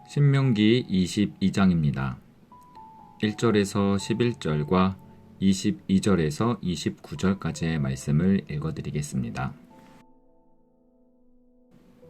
신명기 22장입니다. 1절에서 11절과 22절에서 29절까지의 말씀을 읽어드리겠습니다.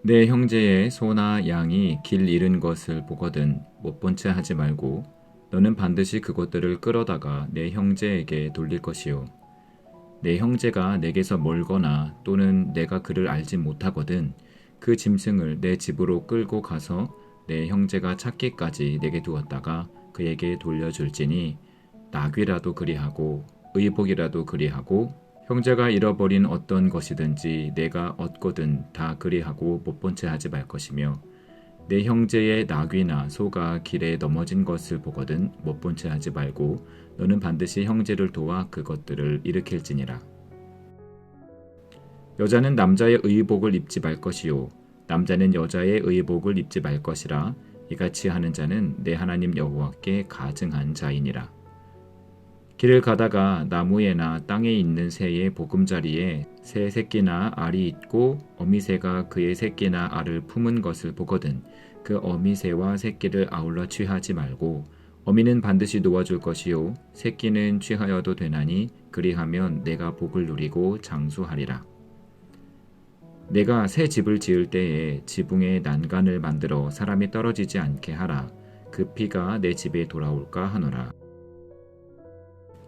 내 형제의 소나 양이 길 잃은 것을 보거든 못 본 채 하지 말고 너는 반드시 그것들을 끌어다가 내 형제에게 돌릴 것이요. 내 형제가 내게서 멀거나 또는 내가 그를 알지 못하거든 그 짐승을 내 집으로 끌고 가서 내 형제가 찾기까지 내게 두었다가 그에게 돌려줄지니 나귀라도 그리하고 의복이라도 그리하고 형제가 잃어버린 어떤 것이든지 내가 얻거든 다 그리하고 못 본 채 하지 말 것이며 내 형제의 나귀나 소가 길에 넘어진 것을 보거든 못 본 채 하지 말고 너는 반드시 형제를 도와 그것들을 일으킬지니라. 여자는 남자의 의복을 입지 말 것이요 남자는 여자의 의복을 입지 말 것이라. 이같이 하는 자는 내 하나님 여호와께 가증한 자이니라. 길을 가다가 나무에나 땅에 있는 새의 보금자리에 새 새끼나 알이 있고 어미새가 그의 새끼나 알을 품은 것을 보거든 그 어미새와 새끼를 아울러 취하지 말고 어미는 반드시 놓아줄 것이요 새끼는 취하여도 되나니 그리하면 내가 복을 누리고 장수하리라. 내가 새 집을 지을 때에 지붕에 난간을 만들어 사람이 떨어지지 않게 하라. 그 피가 내 집에 돌아올까 하노라.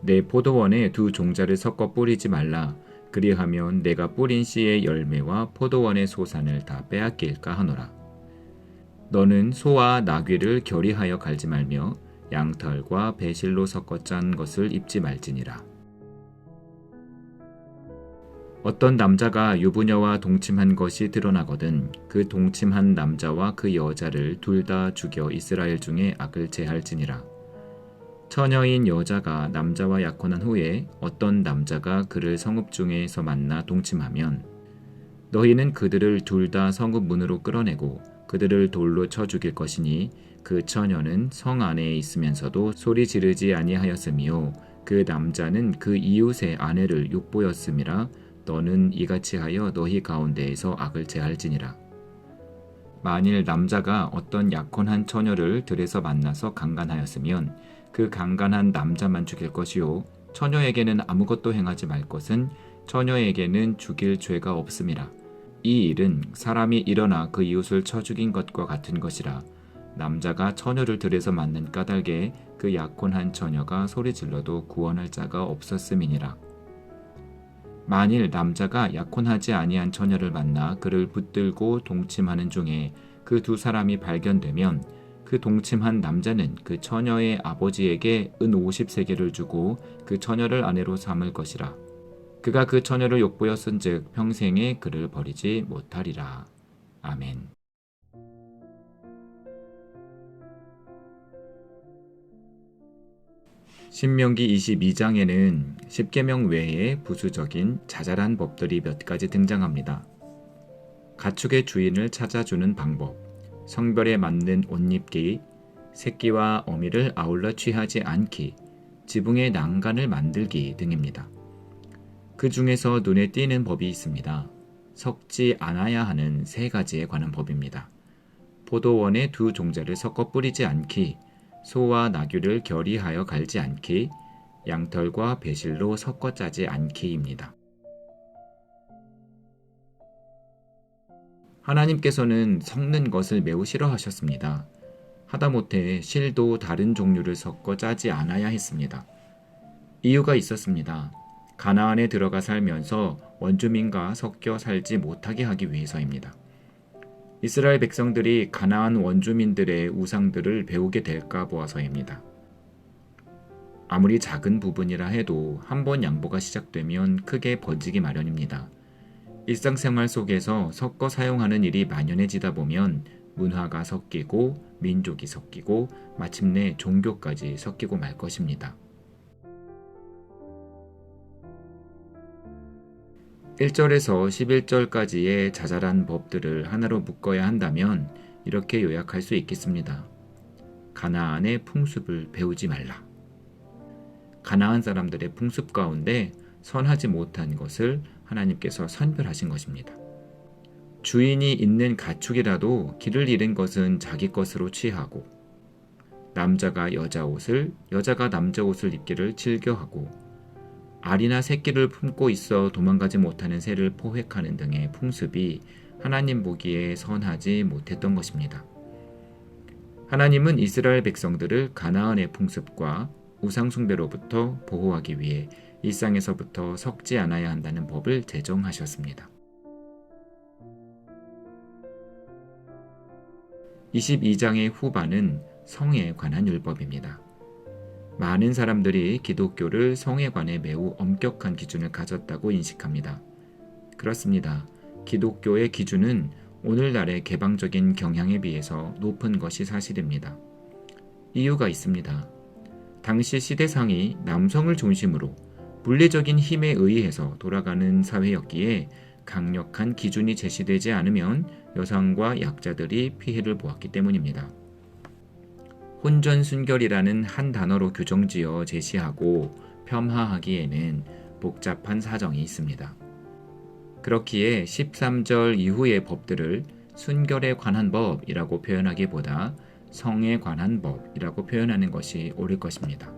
내 포도원에 두 종자를 섞어 뿌리지 말라. 그리하면 내가 뿌린 씨의 열매와 포도원의 소산을 다 빼앗길까 하노라. 너는 소와 나귀를 결의하여 갈지 말며 양털과 배실로 섞어 짠 것을 입지 말지니라. 어떤 남자가 유부녀와 동침한 것이 드러나거든 그 동침한 남자와 그 여자를 둘 다 죽여 이스라엘 중에 악을 제할지니라. 처녀인 여자가 남자와 약혼한 후에 어떤 남자가 그를 성읍 중에서 만나 동침하면 너희는 그들을 둘 다 성읍 문으로 끌어내고 그들을 돌로 쳐 죽일 것이니 그 처녀는 성 안에 있으면서도 소리 지르지 아니하였으며 그 남자는 그 이웃의 아내를 욕보였음이라. 너는 이같이 하여 너희 가운데에서 악을 제할지니라. 만일 남자가 어떤 약혼한 처녀를 들에서 만나서 강간하였으면 그 강간한 남자만 죽일 것이요 처녀에게는 아무것도 행하지 말 것은 처녀에게는 죽일 죄가 없음이라. 이 일은 사람이 일어나 그 이웃을 쳐 죽인 것과 같은 것이라. 남자가 처녀를 들에서 만난 까닭에 그 약혼한 처녀가 소리질러도 구원할 자가 없었음이니라. 만일 남자가 약혼하지 아니한 처녀를 만나 그를 붙들고 동침하는 중에 그 두 사람이 발견되면 그 동침한 남자는 그 처녀의 아버지에게 은 50세겔을 주고 그 처녀를 아내로 삼을 것이라. 그가 그 처녀를 욕보였은즉 평생에 그를 버리지 못하리라. 아멘. 신명기 22장에는 십계명 외에 부수적인 자잘한 법들이 몇 가지 등장합니다. 가축의 주인을 찾아주는 방법, 성별에 맞는 옷 입기, 새끼와 어미를 아울러 취하지 않기, 지붕의 난간을 만들기 등입니다. 그 중에서 눈에 띄는 법이 있습니다. 섞지 않아야 하는 세 가지에 관한 법입니다. 포도원에 두 종자를 섞어 뿌리지 않기, 소와 나귀를 결의하여 갈지 않기, 양털과 배실로 섞어 짜지 않기입니다. 하나님께서는 섞는 것을 매우 싫어하셨습니다. 하다못해 실도 다른 종류를 섞어 짜지 않아야 했습니다. 이유가 있었습니다. 가나안에 들어가 살면서 원주민과 섞여 살지 못하게 하기 위해서입니다. 이스라엘 백성들이 가나안 원주민들의 우상들을 배우게 될까 보아서입니다. 아무리 작은 부분이라 해도 한번 양보가 시작되면 크게 번지기 마련입니다. 일상생활 속에서 섞어 사용하는 일이 만연해지다 보면 문화가 섞이고 민족이 섞이고 마침내 종교까지 섞이고 말 것입니다. 1절에서 11절까지의 자잘한 법들을 하나로 묶어야 한다면 이렇게 요약할 수 있겠습니다. 가나안의 풍습을 배우지 말라. 가나안 사람들의 풍습 가운데 선하지 못한 것을 하나님께서 선별하신 것입니다. 주인이 있는 가축이라도 길을 잃은 것은 자기 것으로 취하고, 남자가 여자 옷을, 여자가 남자 옷을 입기를 즐겨하고, 알이나 새끼를 품고 있어 도망가지 못하는 새를 포획하는 등의 풍습이 하나님 보기에 선하지 못했던 것입니다. 하나님은 이스라엘 백성들을 가나안의 풍습과 우상숭배로부터 보호하기 위해 일상에서부터 섞지 않아야 한다는 법을 제정하셨습니다. 22장의 후반은 성에 관한 율법입니다. 많은 사람들이 기독교를 성에 관해 매우 엄격한 기준을 가졌다고 인식합니다. 그렇습니다. 기독교의 기준은 오늘날의 개방적인 경향에 비해서 높은 것이 사실입니다. 이유가 있습니다. 당시 시대상이 남성을 중심으로 물리적인 힘에 의해서 돌아가는 사회였기에 강력한 기준이 제시되지 않으면 여성과 약자들이 피해를 보았기 때문입니다. 혼전순결이라는 한 단어로 규정지어 제시하고 폄하하기에는 복잡한 사정이 있습니다. 그렇기에 13절 이후의 법들을 순결에 관한 법이라고 표현하기보다 성에 관한 법이라고 표현하는 것이 옳을 것입니다.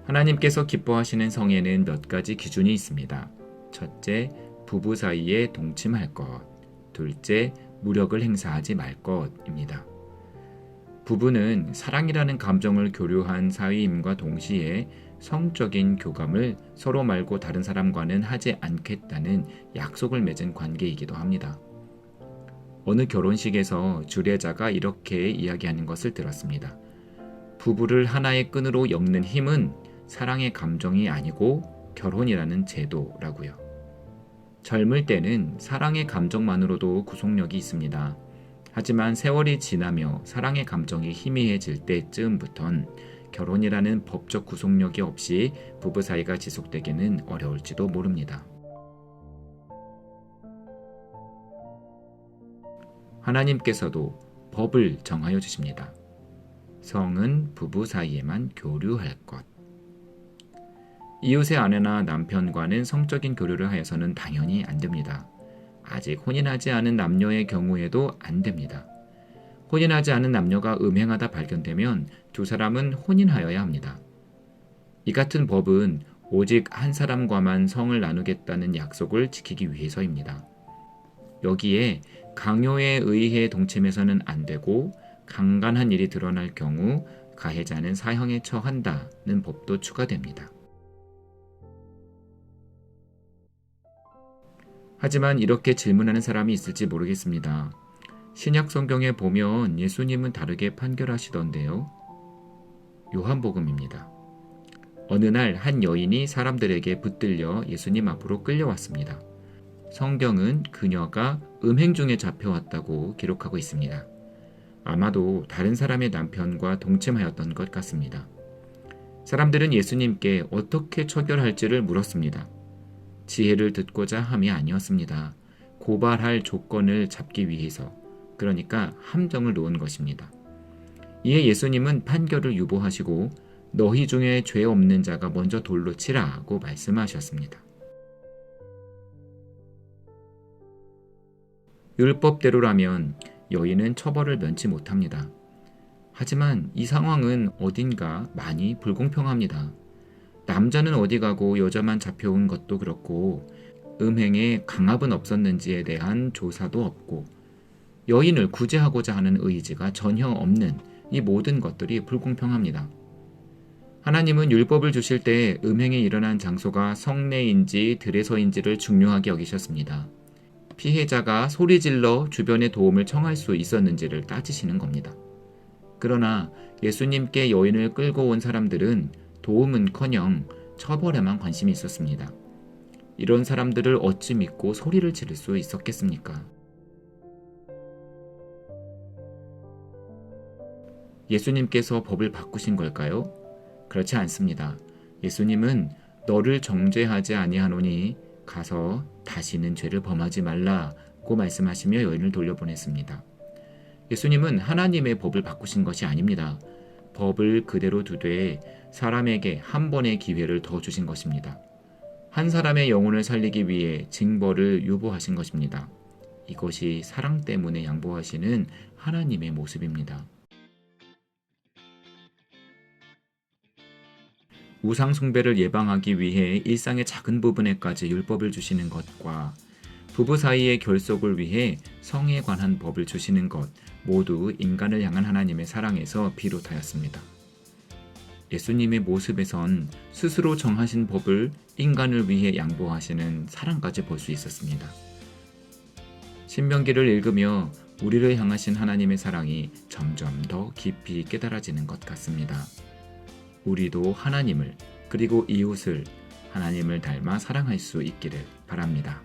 하나님께서 기뻐하시는 성에는 몇 가지 기준이 있습니다. 첫째, 부부 사이에 동침할 것. 둘째, 무력을 행사하지 말 것입니다. 부부는 사랑이라는 감정을 교류한 사위임과 동시에 성적인 교감을 서로 말고 다른 사람과는 하지 않겠다는 약속을 맺은 관계이기도 합니다. 어느 결혼식에서 주례자가 이렇게 이야기하는 것을 들었습니다. 부부를 하나의 끈으로 엮는 힘은 사랑의 감정이 아니고 결혼이라는 제도라고요. 젊을 때는 사랑의 감정만으로도 구속력이 있습니다. 하지만 세월이 지나며 사랑의 감정이 희미해질 때쯤부턴 결혼이라는 법적 구속력이 없이 부부 사이가 지속되기는 어려울지도 모릅니다. 하나님께서도 법을 정하여 주십니다. 성은 부부 사이에만 교류할 것. 이웃의 아내나 남편과는 성적인 교류를 하여서는 당연히 안 됩니다. 아직 혼인하지 않은 남녀의 경우에도 안 됩니다. 혼인하지 않은 남녀가 음행하다 발견되면 두 사람은 혼인하여야 합니다. 이 같은 법은 오직 한 사람과만 성을 나누겠다는 약속을 지키기 위해서입니다. 여기에 강요에 의해 동침해서는 안 되고 강간한 일이 드러날 경우 가해자는 사형에 처한다는 법도 추가됩니다. 하지만 이렇게 질문하는 사람이 있을지 모르겠습니다. 신약 성경에 보면 예수님은 다르게 판결하시던데요. 요한복음입니다. 어느 날 한 여인이 사람들에게 붙들려 예수님 앞으로 끌려왔습니다. 성경은 그녀가 음행 중에 잡혀왔다고 기록하고 있습니다. 아마도 다른 사람의 남편과 동침하였던 것 같습니다. 사람들은 예수님께 어떻게 처결할지를 물었습니다. 지혜를 듣고자 함이 아니었습니다. 고발할 조건을 잡기 위해서, 그러니까 함정을 놓은 것입니다. 이에 예수님은 판결을 유보하시고 너희 중에 죄 없는 자가 먼저 돌로 치라고 말씀하셨습니다. 율법대로라면 여인은 처벌을 면치 못합니다. 하지만 이 상황은 어딘가 많이 불공평합니다. 남자는 어디 가고 여자만 잡혀온 것도 그렇고 음행에 강압은 없었는지에 대한 조사도 없고 여인을 구제하고자 하는 의지가 전혀 없는 이 모든 것들이 불공평합니다. 하나님은 율법을 주실 때 음행이 일어난 장소가 성내인지 들에서인지를 중요하게 여기셨습니다. 피해자가 소리질러 주변의 도움을 청할 수 있었는지를 따지시는 겁니다. 그러나 예수님께 여인을 끌고 온 사람들은 도움은커녕 처벌에만 관심이 있었습니다. 이런 사람들을 어찌 믿고 소리를 지를 수 있었겠습니까? 예수님께서 법을 바꾸신 걸까요? 그렇지 않습니다. 예수님은 너를 정죄하지 아니하노니 가서 다시는 죄를 범하지 말라고 말씀하시며 여인을 돌려보냈습니다. 예수님은 하나님의 법을 바꾸신 것이 아닙니다. 법을 그대로 두되 사람에게 한 번의 기회를 더 주신 것입니다. 한 사람의 영혼을 살리기 위해 징벌을 유보하신 것입니다. 이것이 사랑 때문에 양보하시는 하나님의 모습입니다. 우상 숭배를 예방하기 위해 일상의 작은 부분에까지 율법을 주시는 것과 부부 사이의 결속을 위해 성에 관한 법을 주시는 것 모두 인간을 향한 하나님의 사랑에서 비롯하였습니다. 예수님의 모습에선 스스로 정하신 법을 인간을 위해 양보하시는 사랑까지 볼 수 있었습니다. 신명기를 읽으며 우리를 향하신 하나님의 사랑이 점점 더 깊이 깨달아지는 것 같습니다. 우리도 하나님을 그리고 이웃을 하나님을 닮아 사랑할 수 있기를 바랍니다.